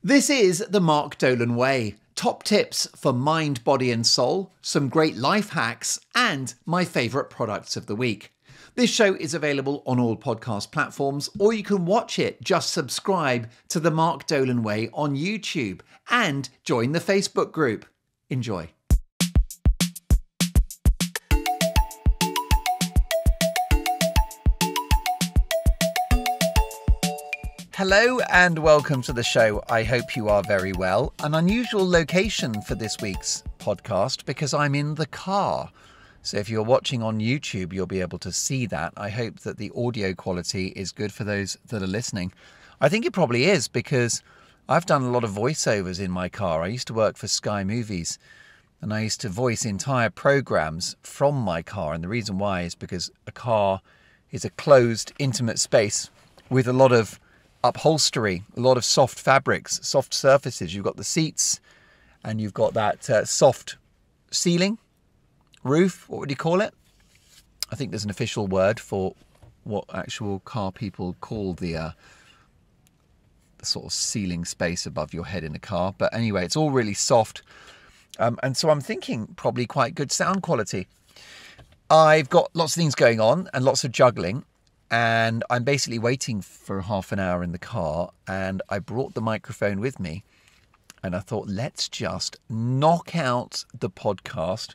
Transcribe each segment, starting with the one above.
This is the Mark Dolan Way. Top tips for mind, body and soul, some great life hacks, and my favourite products of the week. This show is available on all podcast platforms, or you can watch it. Just subscribe to the Mark Dolan Way on YouTube and join the Facebook group. Enjoy. Hello and welcome to the show. I hope you are very well. An unusual location for this week's podcast because I'm in the car. So if you're watching on YouTube, you'll be able to see that. I hope that the audio quality is good for those that are listening. I think it probably is because I've done a lot of voiceovers in my car. I used to work for Sky Movies and I used to voice entire programs from my car. And the reason why is because a car is a closed, intimate space with a lot of upholstery, a lot of soft fabrics, soft surfaces. You've got the seats and you've got that soft ceiling, roof, what would you call it? I think there's an official word for what actual car people call the sort of ceiling space above your head in a car. But anyway, it's all really soft. And so I'm thinking probably quite good sound quality. I've got lots of things going on and lots of juggling. And I'm basically waiting for half an hour in the car, and I brought the microphone with me, and I thought, let's just knock out the podcast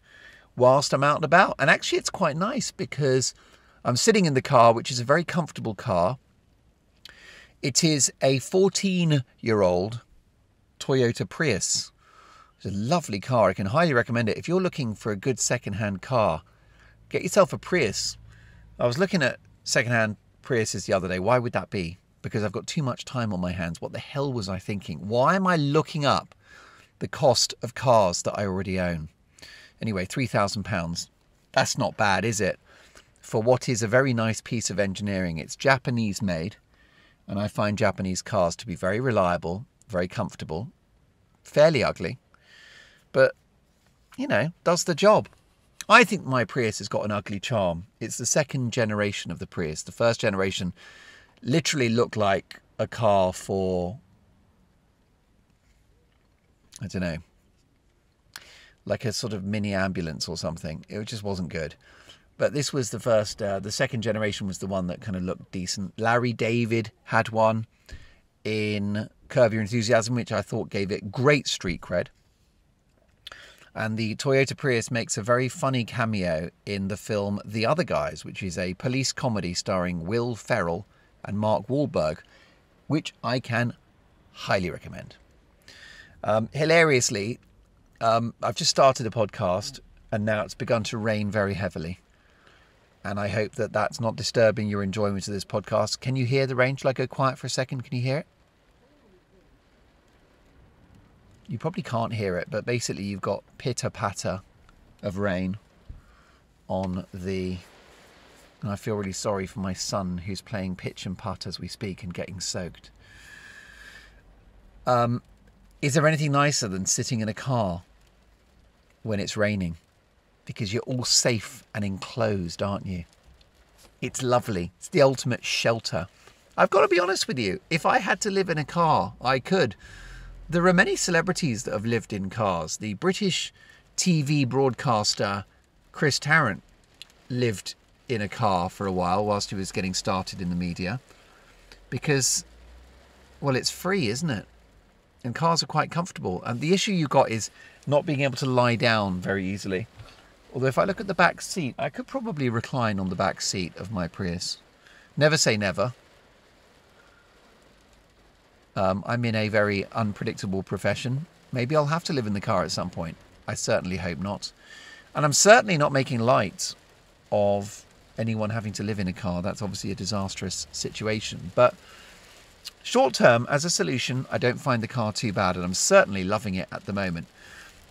whilst I'm out and about. And actually, it's quite nice because I'm sitting in the car, which is a very comfortable car. It is a 14-year-old Toyota Prius. It's a lovely car. I can highly recommend it. If you're looking for a good second-hand car, get yourself a Prius. I was looking at second-hand Priuses the other day. Why would that be? Because I've got too much time on my hands. What the hell was I thinking? Why am I looking up the cost of cars that I already own? Anyway, £3,000. That's not bad, is it? For what is a very nice piece of engineering. It's Japanese made, and I find Japanese cars to be very reliable, very comfortable, fairly ugly, but, you know, does the job. I think my Prius has got an ugly charm. It's the second generation of the Prius. The first generation literally looked like a car for, I don't know, like a sort of mini ambulance or something. It just wasn't good. But this was the first, the second generation was the one that kind of looked decent. Larry David had one in Curb Your Enthusiasm, which I thought gave it great street cred. And the Toyota Prius makes a very funny cameo in the film The Other Guys, which is a police comedy starring Will Ferrell and Mark Wahlberg, which I can highly recommend. Hilariously, I've just started a podcast and now it's begun to rain very heavily. And I hope that that's not disturbing your enjoyment of this podcast. Can you hear the rain? Shall I go quiet for a second? Can you hear it? You probably can't hear it, but basically you've got pitter-patter of rain on the... And I feel really sorry for my son who's playing pitch and putt as we speak and getting soaked. Is there anything nicer than sitting in a car when it's raining? Because you're all safe and enclosed, aren't you? It's lovely. It's the ultimate shelter. I've got to be honest with you. If I had to live in a car, I could. There are many celebrities that have lived in cars. The British TV broadcaster Chris Tarrant lived in a car for a while whilst he was getting started in the media because, well, it's free, isn't it? And cars are quite comfortable. And the issue you've got is not being able to lie down very easily. Although if I look at the back seat, I could probably recline on the back seat of my Prius. Never say never. I'm in a very unpredictable profession. Maybe I'll have to live in the car at some point. I certainly hope not. And I'm certainly not making light of anyone having to live in a car. That's obviously a disastrous situation. But short term, as a solution, I don't find the car too bad. And I'm certainly loving it at the moment.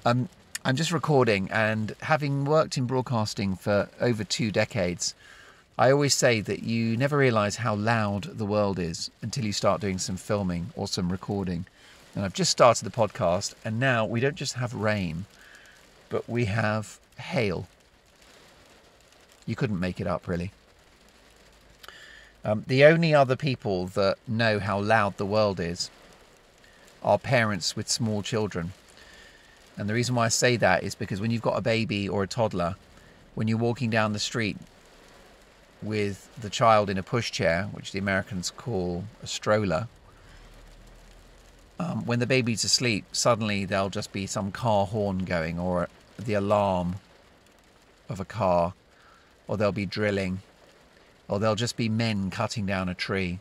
I'm just recording, and having worked in broadcasting for over 2 decades, I always say that you never realise how loud the world is until you start doing some filming or some recording. And I've just started the podcast, and now we don't just have rain, but we have hail. You couldn't make it up, really. The only other people that know how loud the world is are parents with small children. And the reason why I say that is because when you've got a baby or a toddler, when you're walking down the street with the child in a pushchair, which the Americans call a stroller, when the baby's asleep, suddenly there'll just be some car horn going, or the alarm of a car, or there'll be drilling, or there'll just be men cutting down a tree.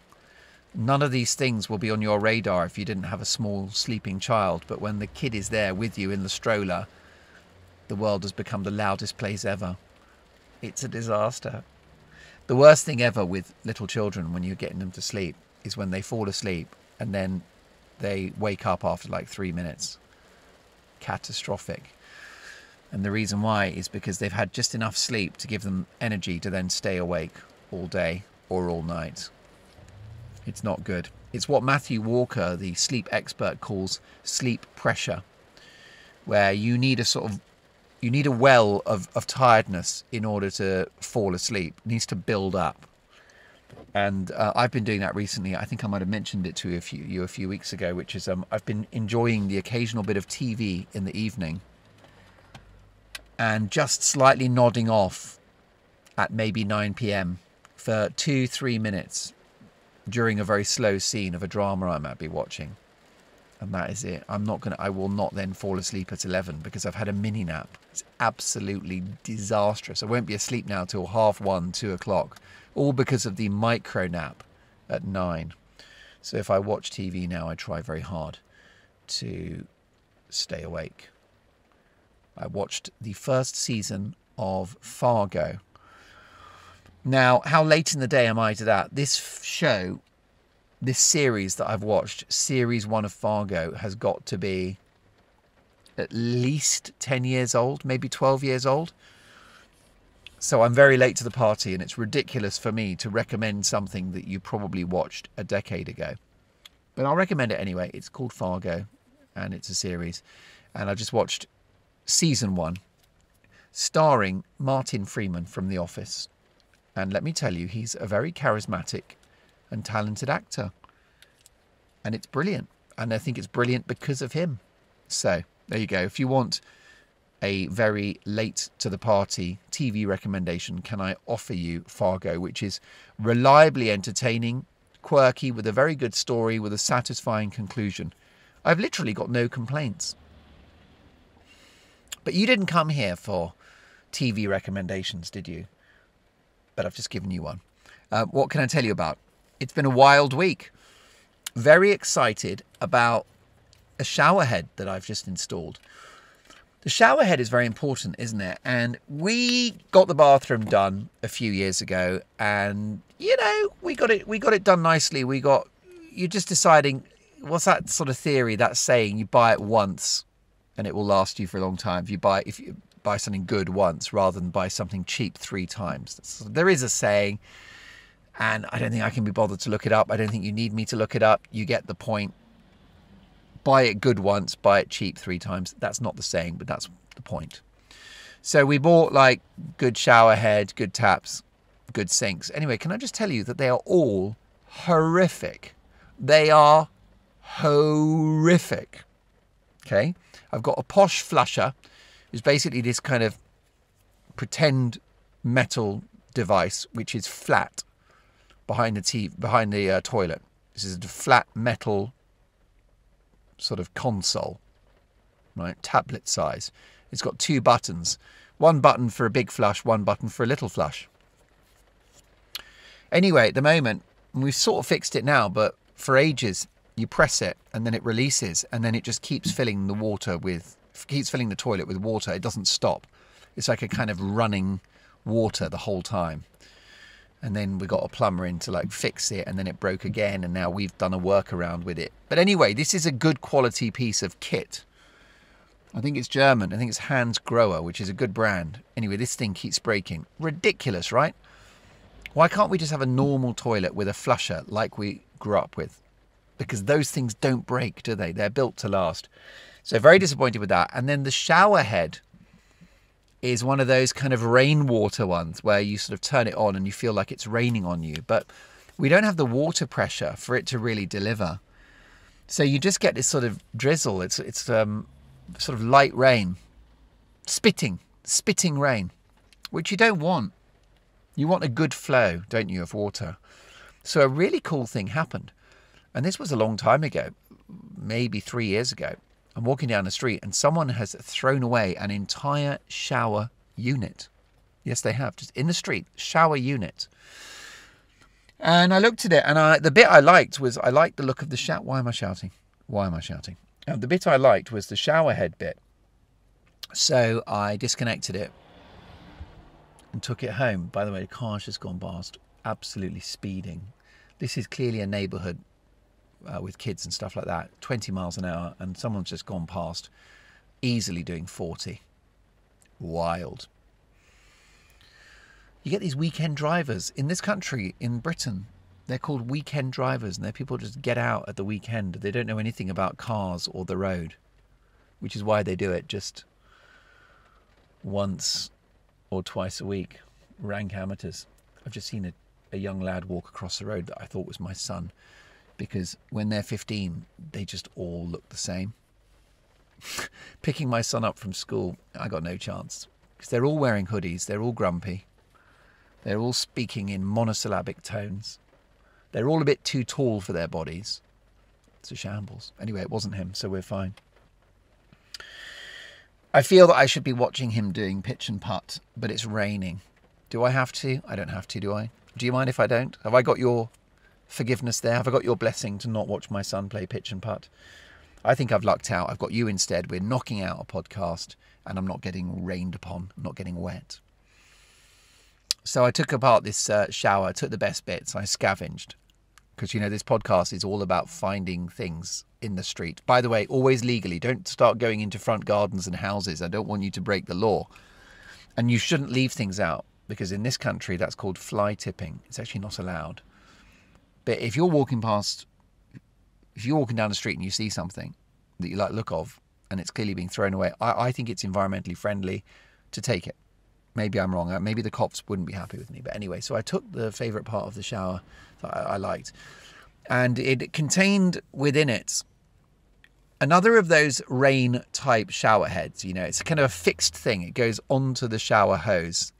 None of these things will be on your radar if you didn't have a small sleeping child. But when the kid is there with you in the stroller, the world has become the loudest place ever. It's a disaster. The worst thing ever with little children when you're getting them to sleep is when they fall asleep and then they wake up after like 3 minutes. Catastrophic. And the reason why is because they've had just enough sleep to give them energy to then stay awake all day or all night. It's not good. It's what Matthew Walker, the sleep expert, calls sleep pressure, where you need a well of tiredness in order to fall asleep. It needs to build up. And I've been doing that recently. I think I might have mentioned it to you a few weeks ago, which is I've been enjoying the occasional bit of TV in the evening and just slightly nodding off at maybe 9 p.m. for 2-3 minutes during a very slow scene of a drama I might be watching. And that is it. I will not then fall asleep at 11 because I've had a mini nap. It's absolutely disastrous. I won't be asleep now till 1:30, 2 o'clock, all because of the micro nap at 9. So if I watch TV now, I try very hard to stay awake. I watched the first season of Fargo. Now, how late in the day am I to that? This show, this series that I've watched, series 1 of Fargo, has got to be at least 10 years old, maybe 12 years old. So I'm very late to the party, and it's ridiculous for me to recommend something that you probably watched a decade ago. But I'll recommend it anyway. It's called Fargo, and it's a series. And I just watched season 1, starring Martin Freeman from The Office. And let me tell you, he's a very charismatic and talented actor. And it's brilliant. And I think it's brilliant because of him. So there you go. If you want a very late to the party TV recommendation, can I offer you Fargo, which is reliably entertaining, quirky, with a very good story, with a satisfying conclusion. I've literally got no complaints. But you didn't come here for TV recommendations, did you? But I've just given you one. What can I tell you about? It's been a wild week. Very excited about a shower head that I've just installed. The shower head is very important, isn't it? And we got the bathroom done a few years ago, and you know, we got it done nicely. You're just deciding, what's that sort of theory, that saying, you buy it once and it will last you for a long time. If you buy something good once rather than buy something cheap 3 times. There is a saying, and I don't think I can be bothered to look it up. I don't think you need me to look it up. You get the point. Buy it good once, buy it cheap 3 times. That's not the saying, but that's the point. So we bought like good shower head, good taps, good sinks. Anyway, can I just tell you that they are all horrific. They are horrific. Okay. I've got a Posh flusher. It's basically this kind of pretend metal device, which is flat behind the toilet. This is a flat metal sort of console, right? Tablet size. It's got 2 buttons. 1 button for a big flush, 1 button for a little flush. Anyway, at the moment, we've sort of fixed it now, but for ages, you press it and then it releases, and then it just keeps filling the toilet with water. It doesn't stop. It's like a kind of running water the whole time. And then we got a plumber in to like fix it, and then it broke again, and now we've done a workaround with it. But anyway, this is a good quality piece of kit. I think it's German. I think it's Hans Grohe, which is a good brand. Anyway, this thing keeps breaking. Ridiculous, right? Why can't we just have a normal toilet with a flusher like we grew up with? Because those things don't break, do they? They're built to last. So very disappointed with that. And then the shower head is one of those kind of rainwater ones where you sort of turn it on and you feel like it's raining on you. But we don't have the water pressure for it to really deliver. So you just get this sort of drizzle. It's sort of light rain, spitting rain, which you don't want. You want a good flow, don't you, of water? So a really cool thing happened. And this was a long time ago, maybe 3 years ago. I'm walking down the street and someone has thrown away an entire shower unit. Yes, they have. Just in the street, shower unit. And I looked at it, and the bit I liked was, I liked the look of the shower. Why am I shouting? The bit I liked was the shower head bit. So I disconnected it and took it home. By the way, the car's just gone past, absolutely speeding. This is clearly a neighbourhood with kids and stuff like that, 20 miles an hour, and someone's just gone past, easily doing 40. Wild. You get these weekend drivers in this country, in Britain. They're called weekend drivers, and they're people who just get out at the weekend. They don't know anything about cars or the road, which is why they do it just once or twice a week. Rank amateurs. I've just seen a young lad walk across the road that I thought was my son, because when they're 15, they just all look the same. Picking my son up from school, I got no chance, because they're all wearing hoodies, they're all grumpy. They're all speaking in monosyllabic tones. They're all a bit too tall for their bodies. It's a shambles. Anyway, it wasn't him, so we're fine. I feel that I should be watching him doing pitch and putt, but it's raining. Do I have to? I don't have to, do I? Do you mind if I don't? Have I got your forgiveness there? Have I got your blessing to not watch my son play pitch and putt? I think I've lucked out. I've got you instead. We're knocking out a podcast, and I'm not getting rained upon. I'm not getting wet. So I took apart this shower, I took the best bits, I scavenged. Because, you know, this podcast is all about finding things in the street. By the way, always legally. Don't start going into front gardens and houses. I don't want you to break the law. And you shouldn't leave things out, because in this country, that's called fly tipping. It's actually not allowed. But if you're walking down the street and you see something that you like the look of, and it's clearly being thrown away, I think it's environmentally friendly to take it. Maybe I'm wrong. Maybe the cops wouldn't be happy with me. But anyway, so I took the favourite part of the shower that I liked. And it contained within it another of those rain-type shower heads. You know, it's kind of a fixed thing. It goes onto the shower hose.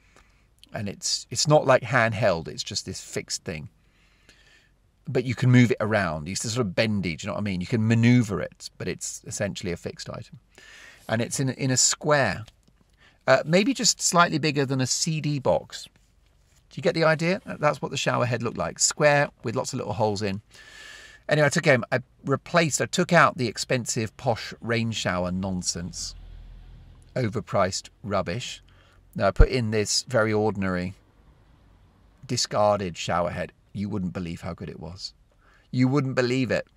And it's not like handheld. It's just this fixed thing. But you can move it around. It's sort of bendy, do you know what I mean? You can manoeuvre it, but it's essentially a fixed item. And it's in a square. Maybe just slightly bigger than a CD box. Do you get the idea? That's what the shower head looked like. Square with lots of little holes in. Anyway, I took out the expensive posh rain shower nonsense. Overpriced rubbish. Now I put in this very ordinary, discarded shower head. You wouldn't believe how good it was. You wouldn't believe it.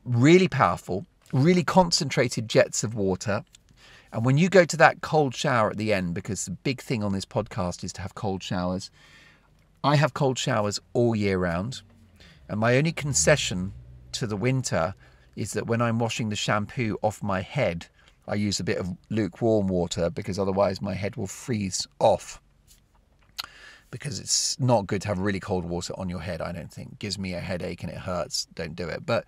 Really powerful, really concentrated jets of water. And when you go to that cold shower at the end, because the big thing on this podcast is to have cold showers, I have cold showers all year round. And my only concession to the winter is that when I'm washing the shampoo off my head, I use a bit of lukewarm water, because otherwise my head will freeze off. Because it's not good to have really cold water on your head, I don't think. It gives me a headache and it hurts. Don't do it. But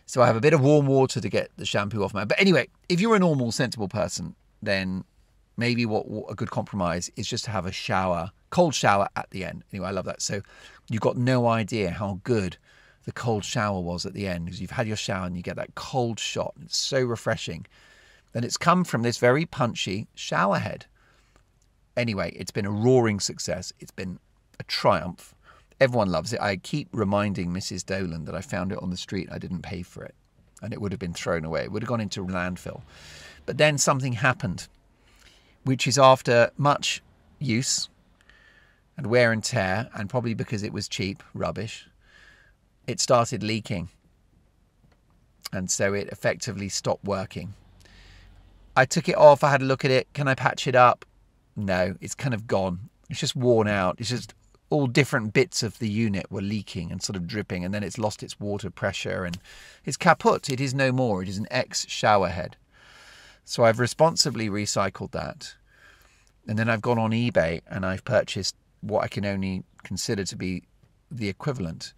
so I have a bit of warm water to get the shampoo off my head. But anyway, if you're a normal, sensible person, then maybe what a good compromise is just to have a shower, cold shower at the end. Anyway, I love that. So you've got no idea how good the cold shower was at the end, because you've had your shower and you get that cold shot. It's so refreshing. And it's come from this very punchy shower head. Anyway, it's been a roaring success. It's been a triumph. Everyone loves it. I keep reminding Mrs. Dolan that I found it on the street. I didn't pay for it. And it would have been thrown away. It would have gone into landfill. But then something happened, which is after much use and wear and tear, and probably because it was cheap, rubbish, it started leaking. And so it effectively stopped working. I took it off. I had a look at it. Can I patch it up? No, it's kind of gone. It's just worn out. It's just all different bits of the unit were leaking and sort of dripping, and then it's lost its water pressure and it's kaput. It is no more. It is an ex-shower head. So I've responsibly recycled that. And then I've gone on eBay and I've purchased what I can only consider to be the equivalent.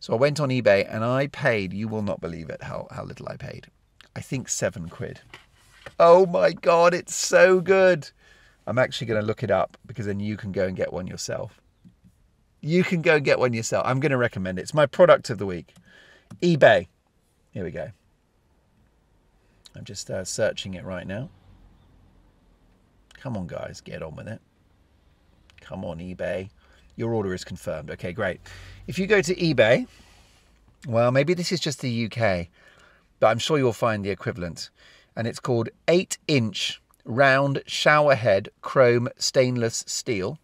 So I went on eBay and I paid, you will not believe it, how little I paid. I think £7. Oh my God, it's so good. I'm actually going to look it up because then you can go and get one yourself. You can go and get one yourself. I'm going to recommend it. It's my product of the week. eBay. Here we go. I'm just searching it right now. Come on, guys, get on with it. Come on, eBay. Your order is confirmed. Okay, great. If you go to eBay, well, maybe this is just the UK, but I'm sure you'll find the equivalent. And it's called 8-inch round shower head chrome stainless steel.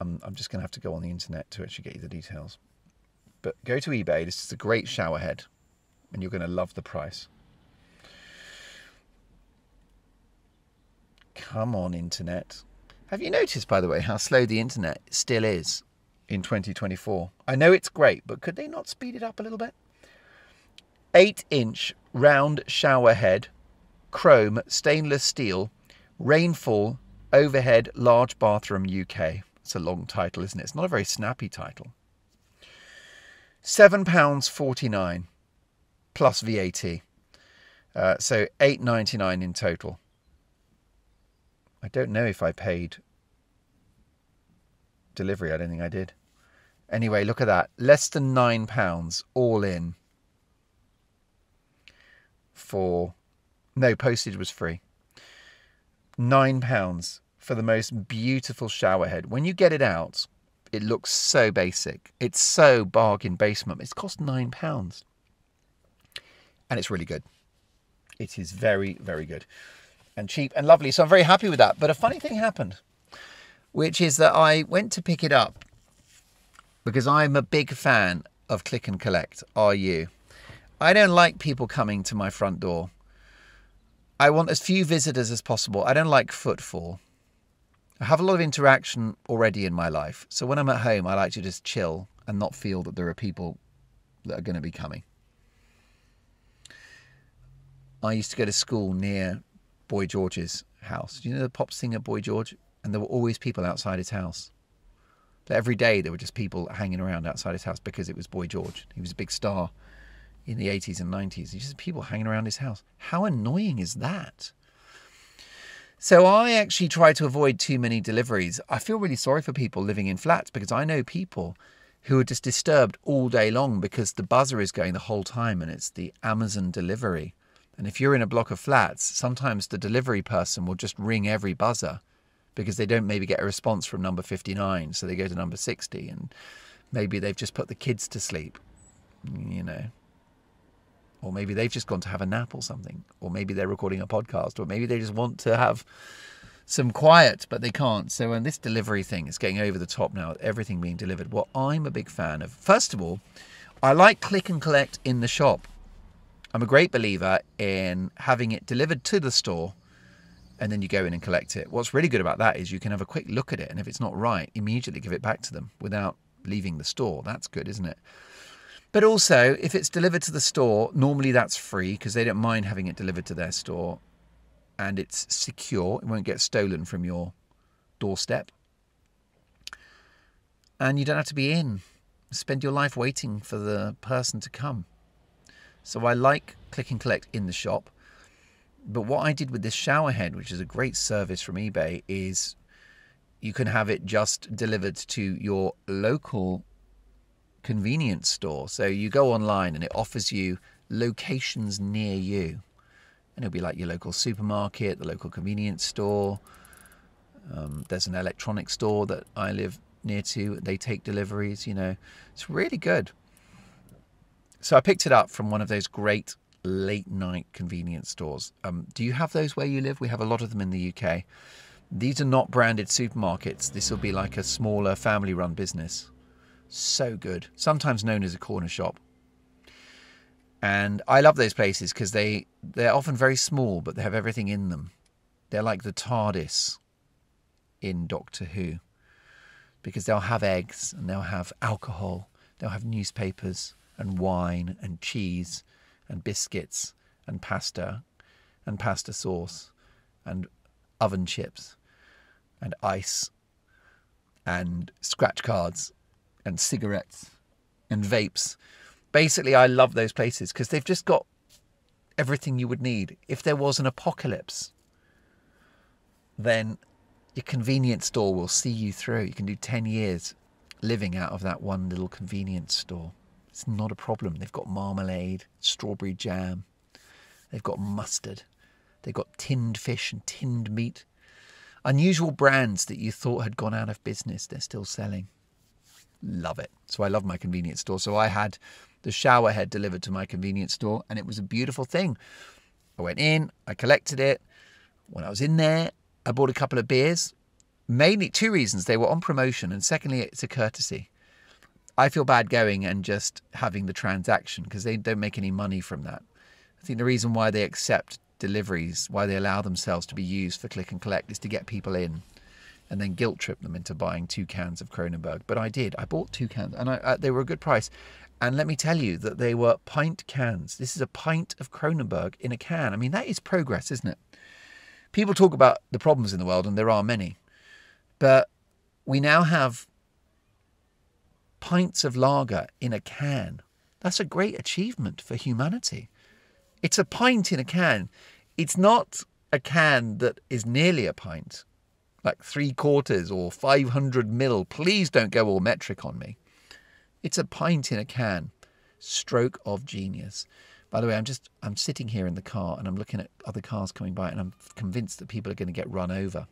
I'm just going to have to go on the internet to actually get you the details. But go to eBay. This is a great shower head, and you're going to love the price. Come on, internet. Have you noticed, by the way, how slow the internet still is in 2024? I know it's great, but could they not speed it up a little bit? 8-inch round shower head, chrome stainless steel, rainfall overhead large bathroom UK. It's a long title, isn't it? It's not a very snappy title. £7.49 plus VAT. So £8.99 in total. I don't know if I paid delivery. I don't think I did. Anyway, look at that. Less than £9 all in. No, postage was free. £9 for the most beautiful shower head. When you get it out, it looks so basic. It's so bargain basement. It's cost £9. And it's really good. It is very, very good. And cheap and lovely. So I'm very happy with that. But a funny thing happened, which is that I went to pick it up because I'm a big fan of click and collect. Are you? I don't like people coming to my front door. I want as few visitors as possible. I don't like footfall. I have a lot of interaction already in my life. So when I'm at home, I like to just chill and not feel that there are people that are going to be coming. I used to go to school near Boy George's house. Do you know the pop singer Boy George? And there were always people outside his house. But every day there were just people hanging around outside his house because it was Boy George. He was a big star in the 80s and 90s. There's just people hanging around his house. How annoying is that? So I actually try to avoid too many deliveries. I feel really sorry for people living in flats because I know people who are just disturbed all day long because the buzzer is going the whole time and it's the Amazon delivery. And if you're in a block of flats, sometimes the delivery person will just ring every buzzer because they don't maybe get a response from number 59. So they go to number 60 and maybe they've just put the kids to sleep, you know. Or maybe they've just gone to have a nap or something. Or maybe they're recording a podcast. Or maybe they just want to have some quiet, but they can't. So when this delivery thing is getting over the top now, everything being delivered, what I'm a big fan of. First of all, I like click and collect in the shop. I'm a great believer in having it delivered to the store and then you go in and collect it. What's really good about that is you can have a quick look at it. And if it's not right, immediately give it back to them without leaving the store. That's good, isn't it? But also, if it's delivered to the store, normally that's free because they don't mind having it delivered to their store. And it's secure. It won't get stolen from your doorstep. And you don't have to be in. Spend your life waiting for the person to come. So I like click and collect in the shop. But what I did with this shower head, which is a great service from eBay, is you can have it just delivered to your local convenience store. So you go online and it offers you locations near you, and it'll be like your local supermarket, the local convenience store. There's an electronics store that I live near to. They take deliveries, you know. It's really good. So I picked it up from one of those great late night convenience stores. Do you have those where you live? We have a lot of them in the UK. These are not branded supermarkets. This will be like a smaller family run business. So good. Sometimes known as a corner shop. And I love those places because they're often very small, but they have everything in them. They're like the TARDIS in Doctor Who. Because they'll have eggs and they'll have alcohol. They'll have newspapers and wine and cheese and biscuits and pasta sauce and oven chips and ice and scratch cards and cigarettes and vapes. Basically, I love those places because they've just got everything you would need. If there was an apocalypse, then your convenience store will see you through. You can do 10 years living out of that one little convenience store. It's not a problem. They've got marmalade, strawberry jam. They've got mustard. They've got tinned fish and tinned meat. Unusual brands that you thought had gone out of business, they're still selling. Love it. So I love my convenience store. So I had the shower head delivered to my convenience store, and it was a beautiful thing. I went in, I collected it. When I was in there, I bought a couple of beers. Mainly 2 reasons. They were on promotion, and secondly, it's a courtesy. I feel bad going and just having the transaction because they don't make any money from that. I think the reason why they accept deliveries, why they allow themselves to be used for click and collect, is to get people in and then guilt trip them into buying 2 cans of Kronenbourg. But I did. I bought 2 cans, and they were a good price. And let me tell you that they were pint cans. This is a pint of Kronenbourg in a can. I mean, that is progress, isn't it? People talk about the problems in the world, and there are many. But we now have pints of lager in a can. That's a great achievement for humanity. It's a pint in a can. It's not a can that is nearly a pint, like 3/4 or 500 ml. Please don't go all metric on me. It's a pint in a can. Stroke of genius. By the way, I'm sitting here in the car and I'm looking at other cars coming by, and I'm convinced that people are going to get run over.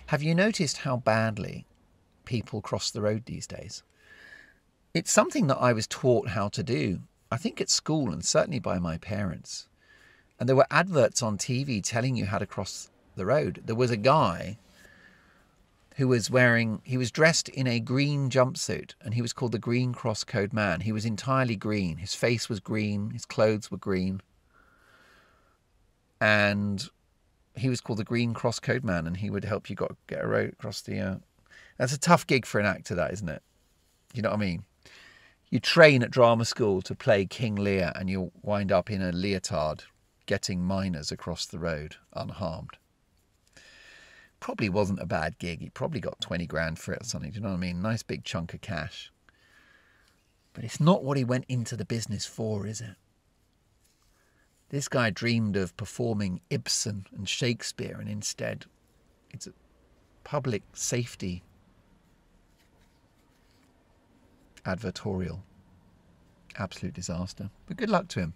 Have you noticed how badly people cross the road these days? It's something that I was taught how to do, I think at school, and certainly by my parents. And there were adverts on TV telling you how to cross the road. There was a guy who was dressed in a green jumpsuit, and he was called the Green Cross Code Man. He was entirely green. His face was green. His clothes were green. And he was called the Green Cross Code Man, and he would help you get a road across the... That's a tough gig for an actor, that, isn't it? You know what I mean? You train at drama school to play King Lear, and you'll wind up in a leotard getting miners across the road unharmed. Probably wasn't a bad gig. He probably got 20 grand for it or something. Do you know what I mean? Nice big chunk of cash. But it's not what he went into the business for, is it? This guy dreamed of performing Ibsen and Shakespeare, and instead it's a public safety advertorial. Absolute disaster. But good luck to him.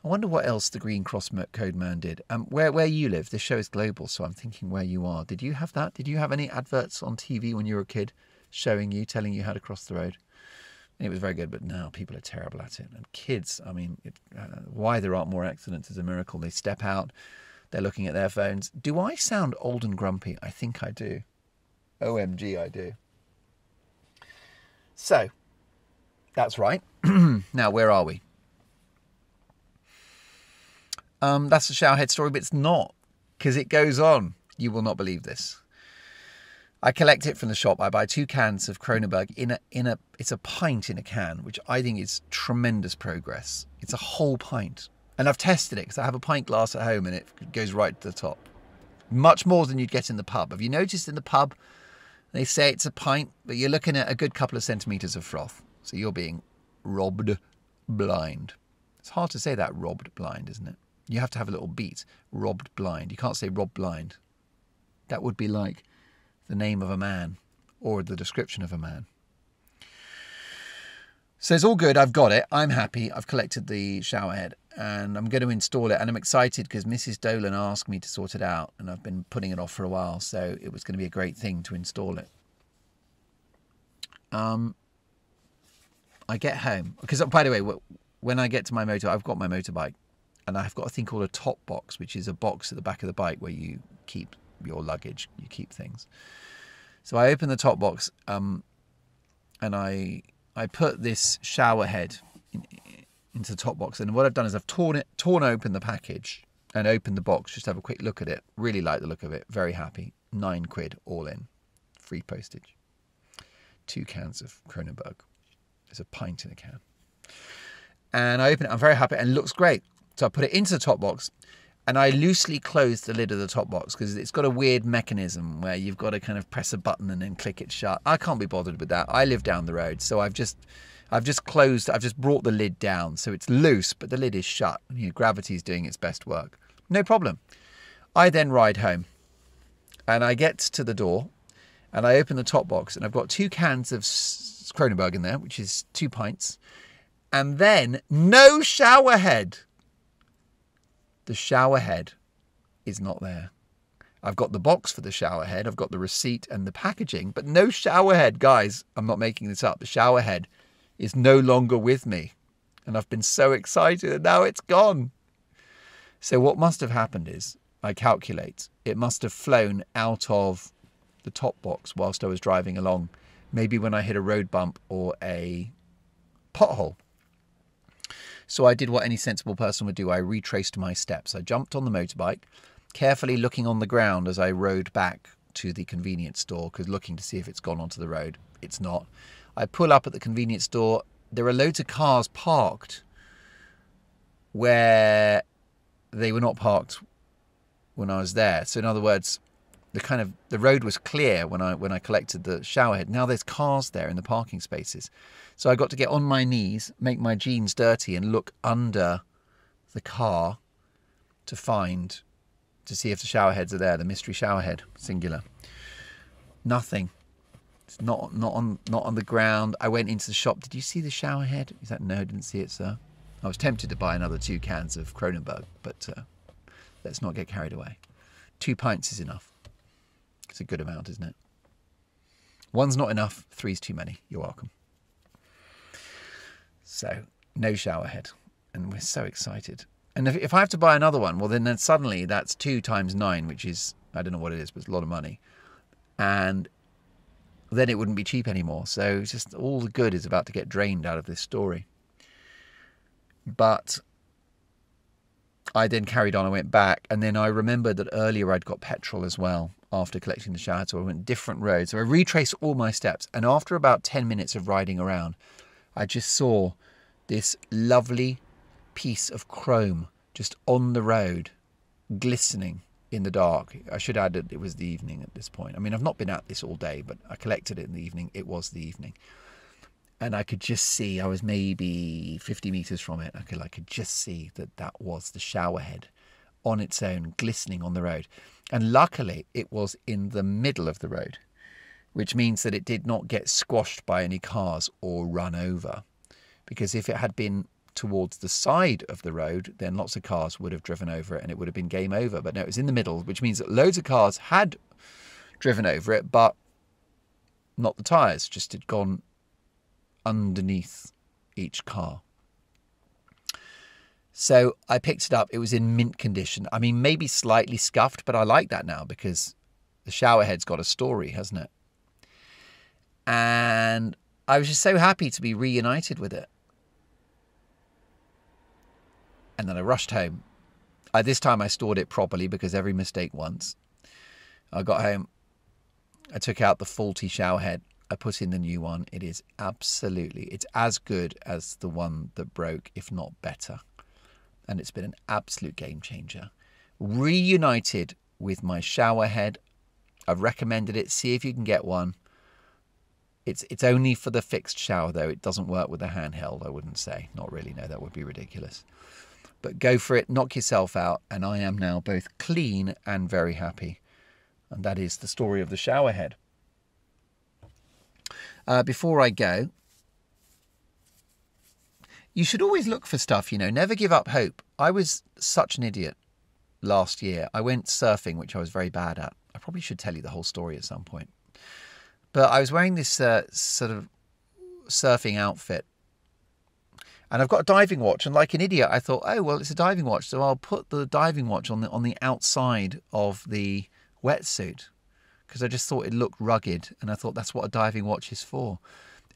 I wonder what else the Green Cross Code Man did. Where you live, this show is global, so I'm thinking where you are. Did you have that? Did you have any adverts on TV when you were a kid telling you how to cross the road? And it was very good, but now people are terrible at it. And kids, I mean, why there aren't more accidents is a miracle. They step out, they're looking at their phones. Do I sound old and grumpy? I think I do. OMG, I do. So, that's right. Now, where are we? That's the showerhead story, but it's not, because it goes on. You will not believe this. I collect it from the shop. I buy 2 cans of Kronenbourg it's a pint in a can, which I think is tremendous progress. It's a whole pint. And I've tested it because I have a pint glass at home and it goes right to the top. Much more than you'd get in the pub. Have you noticed in the pub, they say it's a pint, but you're looking at a good couple of centimetres of froth. So you're being robbed blind. It's hard to say that, robbed blind, isn't it? You have to have a little beat. Robbed blind. You can't say robbed blind. That would be like the name of a man or the description of a man. So it's all good. I've got it. I'm happy. I've collected the showerhead and I'm going to install it. And I'm excited because Mrs. Dolan asked me to sort it out and I've been putting it off for a while. So it was going to be a great thing to install it. I get home because, by the way, when I get to my motor, I've got my motorbike and I've got a thing called a top box, which is a box at the back of the bike where you keep your luggage, you keep things. So I open the top box and I put this shower head into the top box, and what I've done is I've torn open the package and opened the box just to have a quick look at it. Really like the look of it. Very happy. £9 all in. Free postage. 2 cans of Kronenbourg. There's a pint in a can. And I open it. I'm very happy and it looks great. So I put it into the top box And I loosely closed the lid of the top box because it's got a weird mechanism where you've got to kind of press a button and then click it shut. I can't be bothered with that. I live down the road, so I've just brought the lid down so it's loose, but the lid is shut. You know, gravity's doing its best work. No problem. I then ride home and I get to the door and I open the top box and I've got 2 cans of Kronenbourg in there, which is 2 pints, and then no shower head. The shower head is not there. I've got the box for the shower head. I've got the receipt and the packaging, but no shower head, guys. I'm not making this up. The shower head is no longer with me. And I've been so excited and now it's gone. So what must have happened is, I calculate, it must have flown out of the top box whilst I was driving along. Maybe when I hit a road bump or a pothole. So I did what any sensible person would do. I retraced my steps. I jumped on the motorbike, carefully looking on the ground as I rode back to the convenience store, because looking to see if it's gone onto the road. It's not. I pull up at the convenience store. There are loads of cars parked where they were not parked when I was there. So in other words, the road was clear when I collected the shower head. Now there's cars there in the parking spaces. So I got to get on my knees, make my jeans dirty and look under the car to see if the shower heads are there, the mystery shower head, singular. Nothing. It's not on the ground. I went into the shop. Did you see the shower head? Is that no, I didn't see it, sir. I was tempted to buy another 2 cans of Kronenbourg, but let's not get carried away. 2 pints is enough. It's a good amount, isn't it? 1's not enough, 3's too many. You're welcome. So, no shower head. And we're so excited. And if I have to buy another one, well, then suddenly that's 2 times 9, which is, I don't know what it is, but it's a lot of money. And then it wouldn't be cheap anymore. So it's just all the good is about to get drained out of this story. But I then carried on. I went back. And then I remembered that earlier I'd got petrol as well after collecting the shower. So I went different roads. So I retraced all my steps. And after about 10 minutes of riding around, I just saw this lovely piece of chrome just on the road, glistening in the dark. I should add that it was the evening at this point. I mean, I've not been at this all day, but I collected it in the evening. It was the evening. And I could just see, I was maybe 50 meters from it. I could just see that was the shower head on its own, glistening on the road. And luckily, it was in the middle of the road, which means that it did not get squashed by any cars or run over. Because if it had been towards the side of the road, then lots of cars would have driven over it and it would have been game over. But no, it was in the middle, which means that loads of cars had driven over it, but not the tyres, just had gone underneath each car. So I picked it up. It was in mint condition. I mean, maybe slightly scuffed, but I like that now because the shower head's got a story, hasn't it? And I was just so happy to be reunited with it. And then I rushed home. This time I stored it properly because every mistake once. I got home. I took out the faulty shower head. I put in the new one. It is it's as good as the one that broke, if not better. And it's been an absolute game changer. Reunited with my shower head. I've recommended it. See if you can get one. It's only for the fixed shower, though. It doesn't work with the handheld, I wouldn't say. Not really, no, that would be ridiculous. But go for it, knock yourself out, and I am now both clean and very happy. And that is the story of the shower head. Before I go, you should always look for stuff, you know, never give up hope. I was such an idiot last year. I went surfing, which I was very bad at. I probably should tell you the whole story at some point. But I was wearing this sort of surfing outfit. And I've got a diving watch. And like an idiot, I thought, oh, well, it's a diving watch. So I'll put the diving watch on the outside of the wetsuit. Because I just thought it looked rugged. And I thought that's what a diving watch is for.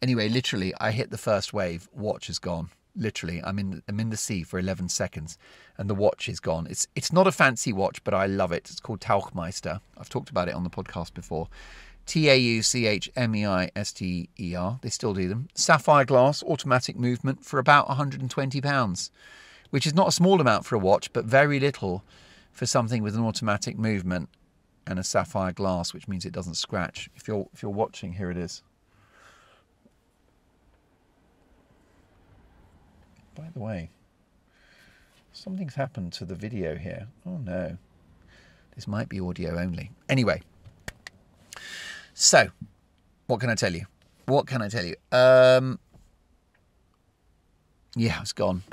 Anyway, literally, I hit the first wave. Watch is gone. Literally, I'm in the sea for 11 seconds. And the watch is gone. It's not a fancy watch, but I love it. It's called Tauchmeister. I've talked about it on the podcast before. Tauchmeister. They still do them. Sapphire glass, automatic movement for about £120, which is not a small amount for a watch, but very little for something with an automatic movement and a sapphire glass, which means it doesn't scratch. If you're watching, here it is. By the way, something's happened to the video here. Oh no. This might be audio only. Anyway. So, what can I tell you? Yeah, it's gone.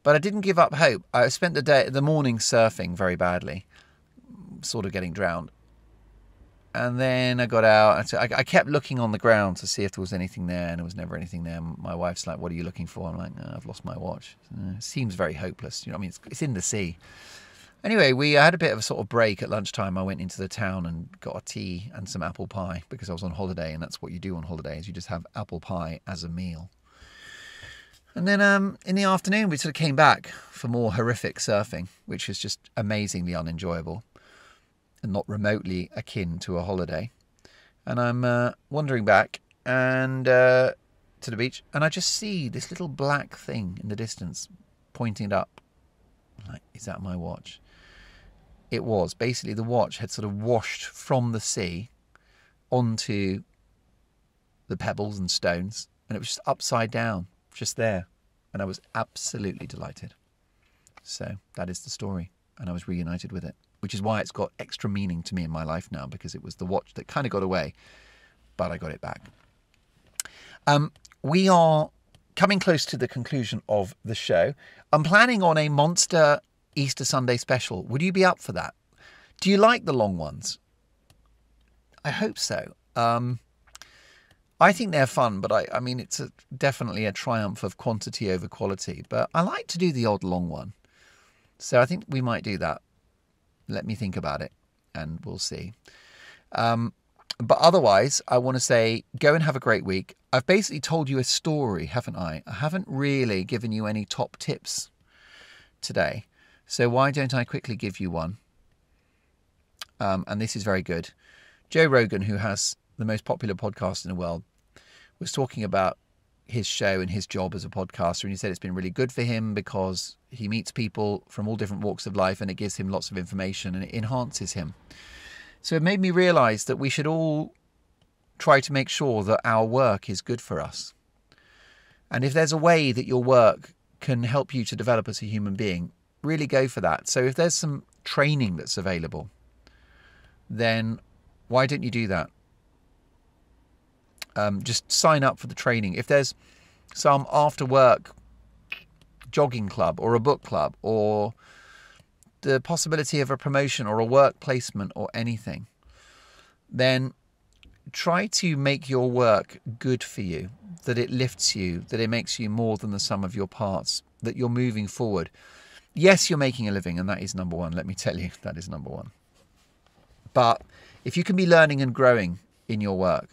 But I didn't give up hope. I spent the morning surfing very badly, sort of getting drowned. And then I got out. I kept looking on the ground to see if there was anything there, and there was never anything there. My wife's like, "What are you looking for?" I'm like, "I've lost my watch." It seems very hopeless. You know what I mean? It's in the sea. Anyway, we had a bit of a sort of break at lunchtime. I went into the town and got a tea and some apple pie because I was on holiday, and that's what you do on holidays. You just have apple pie as a meal. And then in the afternoon, we sort of came back for more horrific surfing, which is just amazingly unenjoyable and not remotely akin to a holiday. And I'm wandering back and to the beach, and I just see this little black thing in the distance pointing it up. I'm like, is that my watch? It was. Basically, the watch had sort of washed from the sea onto the pebbles and stones, and it was just upside down, just there. And I was absolutely delighted. So that is the story. And I was reunited with it, which is why it's got extra meaning to me in my life now, because it was the watch that kind of got away, but I got it back. We are coming close to the conclusion of the show. I'm planning on a monster Easter Sunday special. Would you be up for that? Do you like the long ones? I hope so. I think they're fun, but I mean, it's definitely a triumph of quantity over quality. But I like to do the odd long one. So I think we might do that. Let me think about it and we'll see. But otherwise, I want to say, go and have a great week. I've basically told you a story, haven't I? I haven't really given you any top tips today. So why don't I quickly give you one? And this is very good. Joe Rogan, who has the most popular podcast in the world, was talking about his show and his job as a podcaster. And he said it's been really good for him because he meets people from all different walks of life and it gives him lots of information and it enhances him. So it made me realize that we should all try to make sure that our work is good for us. And if there's a way that your work can help you to develop as a human being, really go for that. So if there's some training that's available, then why don't you do that? Just sign up for the training. If there's some after work jogging club or a book club or the possibility of a promotion or a work placement or anything, then try to make your work good for you, that it lifts you, that it makes you more than the sum of your parts, that you're moving forward. Yes, you're making a living, and that is number one. Let me tell you, that is number one. But if you can be learning and growing in your work,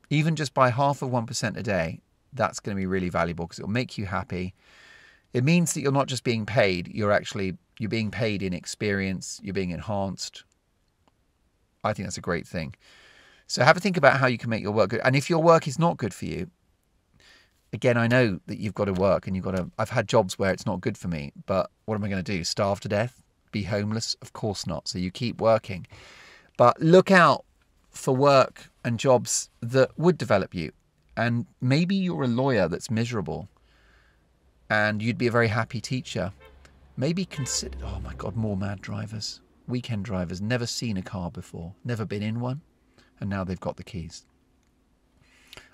even just by 0.5% a day, that's going to be really valuable because it'll make you happy. It means that you're not just being paid, you're being paid in experience, you're being enhanced. I think that's a great thing. So have a think about how you can make your work good. And if your work is not good for you, again, I know that you've got to work and I've had jobs where it's not good for me, but what am I going to do? Starve to death? Be homeless? Of course not. So you keep working. But look out for work and jobs that would develop you. And maybe you're a lawyer that's miserable and you'd be a very happy teacher. Maybe consider, oh my God, more mad drivers, weekend drivers, never seen a car before, never been in one, and now they've got the keys.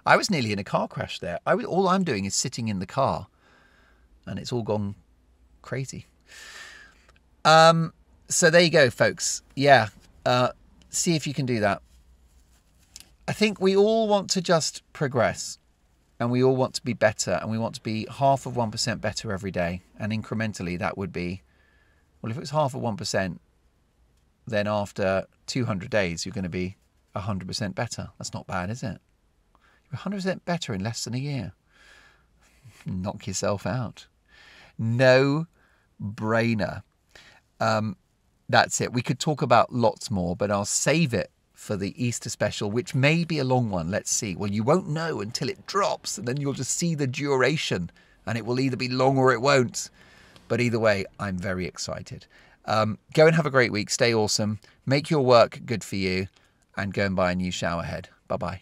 I was nearly in a car crash there. All I'm doing is sitting in the car and it's all gone crazy. So there you go, folks. Yeah. See if you can do that. I think we all want to just progress and we all want to be better and we want to be 0.5% better every day. And incrementally that would be, well, if it was 0.5%, then after 200 days, you're going to be 100% better. That's not bad, is it? You're 100% better in less than a year. Knock yourself out. No brainer. That's it. We could talk about lots more, but I'll save it for the Easter special, which may be a long one. Let's see. Well, you won't know until it drops, and then you'll just see the duration, and it will either be long or it won't. But either way, I'm very excited. Go and have a great week. Stay awesome. Make your work good for you and go and buy a new shower head. Bye-bye.